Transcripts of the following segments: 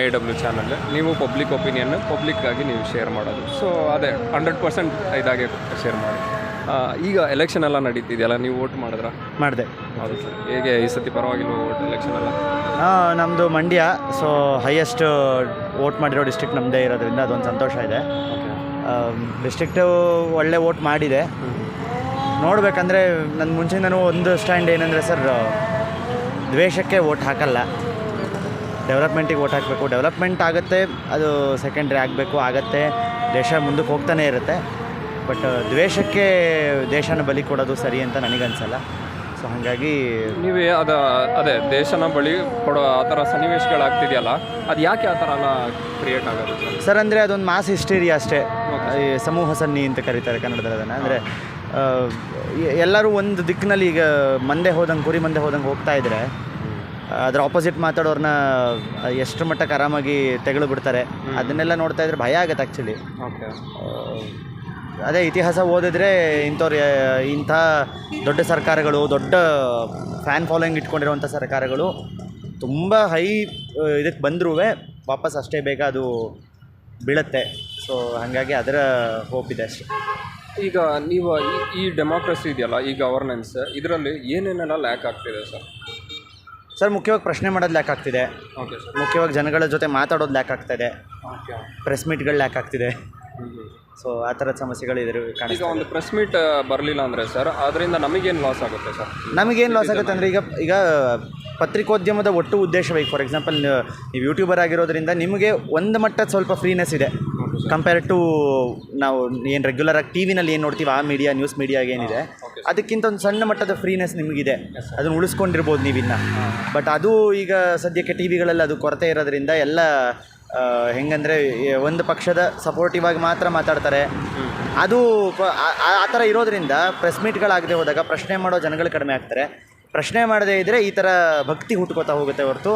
AW channel ನೀವು public opinion ಪಬ್ಲಿಕ್ಕಾಗಿ ನೀವು share ಮಾಡೋದು. ಸೊ ಅದೇ 100% ಇದಾಗೆ ಶೇರ್ ಮಾಡಿ. ಈಗ ಎಲೆಕ್ಷನ್ ಎಲ್ಲ ನಡೀತಿದೆಯಲ್ಲ, ನೀವು ವೋಟ್ ಮಾಡಿದೆ. ಹೌದು ಸರ್. ಹೇಗೆ ಈ ಸತಿ ಪರವಾಗಿಲ್ಲ ವೋಟ್ ಎಲೆಕ್ಷನ್ ಎಲ್ಲ? ನಮ್ಮದು ಮಂಡ್ಯ, ಸೊ ಹೈಯೆಸ್ಟ್ ವೋಟ್ ಮಾಡಿರೋ ಡಿಸ್ಟ್ರಿಕ್ಟ್ ನಮ್ಮದೇ ಇರೋದ್ರಿಂದ ಅದೊಂದು ಸಂತೋಷ ಇದೆ. ಡಿಸ್ಟ್ರಿಕ್ಟು ಒಳ್ಳೆ ವೋಟ್ ಮಾಡಿದೆ. ನೋಡಬೇಕಂದ್ರೆ ನನ್ನ ಮುಂಚೆಯಿಂದನೂ ಒಂದು ಸ್ಟ್ಯಾಂಡ್ ಏನಂದರೆ ಸರ್, ದ್ವೇಷಕ್ಕೆ ವೋಟ್ ಹಾಕಲ್ಲ, ಡೆವಲಪ್ಮೆಂಟಿಗೆ ವೋಟ್ ಹಾಕಬೇಕು. ಡೆವಲಪ್ಮೆಂಟ್ ಆಗುತ್ತೆ, ಅದು ಸೆಕೆಂಡ್ರಿ ಆಗತ್ತೆ, ದೇಶ ಮುಂದಕ್ಕೆ ಹೋಗ್ತಾನೆ ಇರುತ್ತೆ. ಬಟ್ ದ್ವೇಷಕ್ಕೆ ದೇಶನ ಬಲಿ ಕೊಡೋದು ಸರಿ ಅಂತ ನನಗನ್ಸಲ್ಲ. ಸೊ ಹಾಗಾಗಿ ನೀವೇ ಅದೇ ದೇಶನ ಬಳಿ ಕೊಡೋ ಆ ಥರ ಸನ್ನಿವೇಶಗಳಾಗ್ತಿದೆಯಲ್ಲ, ಅದು ಯಾಕೆ ಆ ಥರ ಎಲ್ಲ ಕ್ರಿಯೇಟ್ ಆಗೋದು ಸರ್? ಅಂದರೆ ಅದೊಂದು ಮಾಸ್ ಹಿಸ್ಟೀರಿಯಾ ಅಷ್ಟೇ. ಈ ಸಮೂಹ ಸನ್ನಿ ಅಂತ ಕರೀತಾರೆ ಕನ್ನಡದಲ್ಲಿ ಅದನ್ನು. ಅಂದರೆ ಎಲ್ಲರೂ ಒಂದು ದಿಕ್ಕಿನಲ್ಲಿ ಈಗ ಕುರಿ ಮಂದೆ ಹೋದಂಗೆ ಹೋಗ್ತಾ ಇದ್ದರೆ ಅದರ ಆಪೋಸಿಟ್ ಮಾತಾಡೋರನ್ನ ಎಷ್ಟು ಮಟ್ಟಕ್ಕೆ ಆರಾಮಾಗಿ ತೆಗೆದು ಬಿಡ್ತಾರೆ. ಅದನ್ನೆಲ್ಲ ನೋಡ್ತಾ ಇದ್ರೆ ಭಯ ಆಗುತ್ತೆ ಆ್ಯಕ್ಚುಲಿ. ಅದೇ ಇತಿಹಾಸ ಓದಿದ್ರೆ ಇಂಥ ದೊಡ್ಡ ಸರ್ಕಾರಗಳು, ದೊಡ್ಡ ಫ್ಯಾನ್ ಫಾಲೋಯಿಂಗ್ ಇಟ್ಕೊಂಡಿರುವಂಥ ಸರ್ಕಾರಗಳು ತುಂಬ ಹೈ ಇದಕ್ಕೆ ಬಂದರೂ ವಾಪಸ್ ಅಷ್ಟೇ ಬೇಗ ಅದು ಬೀಳುತ್ತೆ. ಸೊ ಹಾಗಾಗಿ ಅದರ ಹೋಪ್ ಇದೆ ಅಷ್ಟೇ. ಈಗ ನೀವು ಈ ಡೆಮೋಕ್ರಸಿ ಇದೆಯಲ್ಲ, ಈ ಗವರ್ನೆನ್ಸ್, ಇದರಲ್ಲಿ ಏನೇನೆಲ್ಲ ಲ್ಯಾಕ್ ಆಗ್ತಿದೆ ಸರ್? ಮುಖ್ಯವಾಗಿ ಪ್ರಶ್ನೆ ಮಾಡೋದು ಲ್ಯಾಕ್ ಆಗ್ತಿದೆ. Okay sir. ಮುಖ್ಯವಾಗಿ ಜನಗಳ ಜೊತೆ ಮಾತಾಡೋದು ಲ್ಯಾಕ್ ಆಗ್ತಾಯಿದೆ. ಪ್ರೆಸ್ ಮೀಟ್ಗಳು ಲ್ಯಾಕ್ ಆಗ್ತಿದೆ. ಸೊ ಆ ಥರದ ಸಮಸ್ಯೆಗಳು ಇದ್ರು. ಈಗ ಒಂದು ಪ್ರೆಸ್ ಮೀಟ್ ಬರಲಿಲ್ಲ ಅಂದರೆ ಸರ್, ಅದರಿಂದ ನಮಗೇನು ಲಾಸ್ ಆಗುತ್ತೆ ಸರ್? ನಮಗೇನು ಲಾಸ್ ಆಗುತ್ತೆ ಅಂದರೆ, ಈಗ ಪತ್ರಿಕೋದ್ಯಮದ ಒಟ್ಟು ಉದ್ದೇಶವೇ, ಫಾರ್ ಎಕ್ಸಾಂಪಲ್ ನೀವು ಯೂಟ್ಯೂಬರ್ ಆಗಿರೋದ್ರಿಂದ ನಿಮಗೆ ಒಂದು ಮಟ್ಟದ ಸ್ವಲ್ಪ ಫ್ರೀನೆಸ್ ಇದೆ ಕಂಪೇರ್ ಟು ನಾವು ಏನು ರೆಗ್ಯುಲರಾಗಿ ಟಿ ವಿನಲ್ಲಿ ಏನು ನೋಡ್ತೀವಿ ಆ ಮೀಡಿಯಾ, ನ್ಯೂಸ್ ಮೀಡಿಯಾಗೆ ಏನಿದೆ, ಅದಕ್ಕಿಂತ ಒಂದು ಸಣ್ಣ ಮಟ್ಟದ ಫ್ರೀನೆಸ್ ನಿಮಗಿದೆ. ಅದನ್ನು ಉಳಿಸ್ಕೊಂಡಿರ್ಬೋದು ನೀವಿನ್ನ. ಬಟ್ ಅದು ಈಗ ಸದ್ಯಕ್ಕೆ ಟಿ ವಿಗಳಲ್ಲಿ ಅದು ಕೊರತೆ ಇರೋದ್ರಿಂದ ಎಲ್ಲ ಹೆಂಗಂದರೆ ಒಂದು ಪಕ್ಷದ ಸಪೋರ್ಟಿವ್ ಆಗಿ ಮಾತ್ರ ಮಾತಾಡ್ತಾರೆ. ಅದು ಆ ಥರ ಇರೋದ್ರಿಂದ ಪ್ರೆಸ್ ಮೀಟ್ಗಳಾಗದೆ ಹೋದಾಗ ಪ್ರಶ್ನೆ ಮಾಡೋ ಜನಗಳು ಕಡಿಮೆ ಆಗ್ತಾರೆ. ಪ್ರಶ್ನೆ ಮಾಡದೇ ಇದ್ದರೆ ಈ ಥರ ಭಕ್ತಿ ಹುಟ್ಕೋತಾ ಹೋಗುತ್ತೆ ಹೊರತು,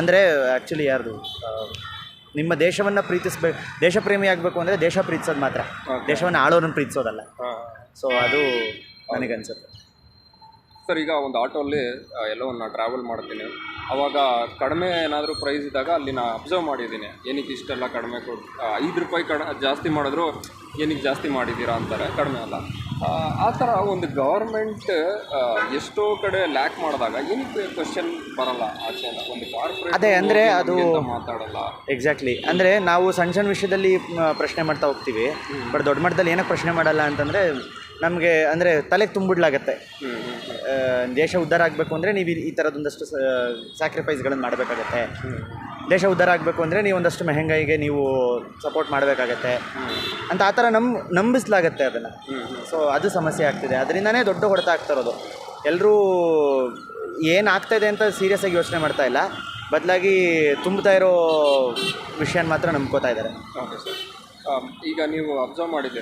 ಅಂದರೆ ಆ್ಯಕ್ಚುಲಿ ಯಾರ್ದು ನಿಮ್ಮ ದೇಶವನ್ನು ದೇಶ ಪ್ರೇಮಿ ಆಗಬೇಕು ಅಂದರೆ ದೇಶ ಪ್ರೀತಿಸೋದು ಮಾತ್ರ, ದೇಶವನ್ನು ಆಳೋರನ್ನು ಪ್ರೀತಿಸೋದಲ್ಲ. ಸೊ ಅದು ನನಗನ್ಸುತ್ತೆ ಸರ್. ಈಗ ಒಂದು ಆಟೋಲ್ಲಿ ಎಲ್ಲೋ ನಾನು ಟ್ರಾವೆಲ್ ಮಾಡ್ತೀನಿ, ಆವಾಗ ಕಡಿಮೆ ಏನಾದರೂ ಪ್ರೈಸ್ ಇದ್ದಾಗ ಅಲ್ಲಿ ನಾನು ಅಬ್ಸರ್ವ್ ಮಾಡಿದ್ದೀನಿ, ಏನಕ್ಕೆ ಇಷ್ಟೆಲ್ಲ ಕಡಿಮೆ ₹5 ಜಾಸ್ತಿ ಮಾಡಿದ್ರು ಏನಕ್ಕೆ ಜಾಸ್ತಿ ಮಾಡಿದ್ದೀರಾ ಅಂತಾರೆ, ಕಡಿಮೆ ಅಲ್ಲ. ಆ ಥರ ಒಂದು ಗವರ್ಮೆಂಟ್ ಎಷ್ಟೋ ಕಡೆ ಲ್ಯಾಕ್ ಮಾಡಿದಾಗ ಏನಕ್ಕೆ ಕ್ವಶನ್ ಬರಲ್ಲ ಆಚೆ? ಒಂದು ಕಾರ್ಪೊರೇಟ್ ಅದೇ ಅಂದರೆ ಅದು ಮಾತಾಡಲ್ಲ. ಎಕ್ಸಾಕ್ಟ್ಲಿ. ಅಂದರೆ ನಾವು ಸಣ್ಣ ವಿಷಯದಲ್ಲಿ ಪ್ರಶ್ನೆ ಮಾಡ್ತಾ ಹೋಗ್ತೀವಿ, ಬಟ್ ದೊಡ್ಡ ಮಟ್ಟದಲ್ಲಿ ಏನಕ್ಕೆ ಪ್ರಶ್ನೆ ಮಾಡಲ್ಲ ಅಂತಂದರೆ ನಮಗೆ ಅಂದರೆ ತಲೆಗೆ ತುಂಬಿಡ್ಲಾಗತ್ತೆ. ದೇಶ ಉದ್ಧಾರ ಆಗಬೇಕು ಅಂದರೆ ನೀವು ಈ ಥರದೊಂದಷ್ಟು ಸ್ಯಾಕ್ರಿಫೈಸ್ಗಳನ್ನು ಮಾಡಬೇಕಾಗತ್ತೆ. ದೇಶ ಉದ್ಧಾರ ಆಗಬೇಕು ಅಂದರೆ ನೀವು ಒಂದಷ್ಟು ಮೆಹಂಗಾಯಿಗೆ ನೀವು ಸಪೋರ್ಟ್ ಮಾಡಬೇಕಾಗತ್ತೆ ಅಂತ ಆ ಥರ ನಂಬಿಸಲಾಗತ್ತೆ ಅದನ್ನು. ಸೊ ಅದು ಸಮಸ್ಯೆ ಆಗ್ತಿದೆ. ಅದರಿಂದನೇ ದೊಡ್ಡ ಹೊಡೆತ ಆಗ್ತಾ ಇರೋದು. ಎಲ್ಲರೂ ಏನಾಗ್ತಾಯಿದೆ ಅಂತ ಸೀರಿಯಸ್ ಆಗಿ ಯೋಚನೆ ಮಾಡ್ತಾ ಇಲ್ಲ, ಬದಲಾಗಿ ತುಂಬ್ತಾ ಇರೋ ವಿಷಯನ ಮಾತ್ರ ನಂಬ್ಕೋತಾ ಇದ್ದಾರೆ. Okay sir. ಈಗ ನೀವು ಅಬ್ಸರ್ವ್ ಮಾಡಿದ್ದೀರಿ